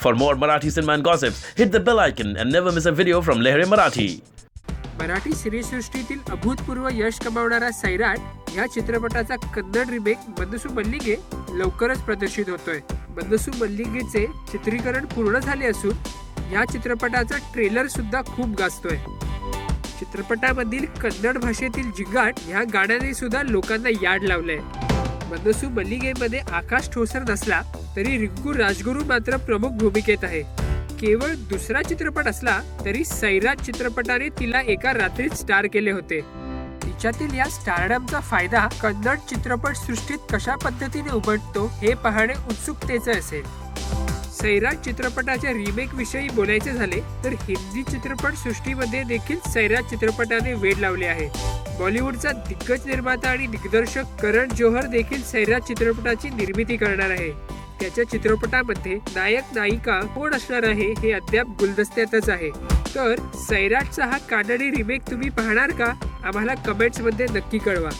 For more Marathi cinema and gossips, hit the bell icon and never miss a video from Lehre Marathi. Marathi सिनेसृष्टीतील अभूतपूर्व यश कमावणारा सैराट या चित्रपटाचा Kannada remake Manasu मल्लिगे लवकरच प्रदर्शित होतोय। मनसू मल्लिगेचे चित्रीकरण पूर्ण झाले असून या चित्रपटाचा ट्रेलर सुद्धा खूप गाजतोय। चित्रपटामधील कन्नड भाषेतील जिंगाट या गाण्याने सुद्धा लोकांना याड लावलंय। मनसू मल्लिगेमध्ये आकाश ठोसर नसला तरी रिंकू राजगुरू मात्र प्रमुख भूमिकेत आहे। केवळ दुसरा चित्रपट असला तरी सैराट चित्रपटाने तिला एका रात्रीत स्टार केले होते। तिच्यातील या स्टारडमचा फायदा कन्नड चित्रपट सृष्टीत कशा पद्धतीने उमटतो हे पाहणे उत्सुकतेचे असेल। सैराट चित्रपटाच्या रिमेक विषयी बोलायचे झाले तर हिंदी चित्रपट सृष्टीमध्ये देखील सैराट चित्रपटाने वेड लावले आहे। बॉलिवूडचा दिग्गज निर्माता आणि दिग्दर्शक करण जोहर देखील सैराट चित्रपटाची निर्मिती करणार आहे। त्याच्या चित्रपटामध्ये नायक नायिका कोण असणार आहे हे अद्याप गुलदस्त्यातच आहे। तर सैराटचा हा कानडी रिमेक तुम्ही पाहणार का? आम्हाला कमेंट्स मध्ये नक्की कळवा।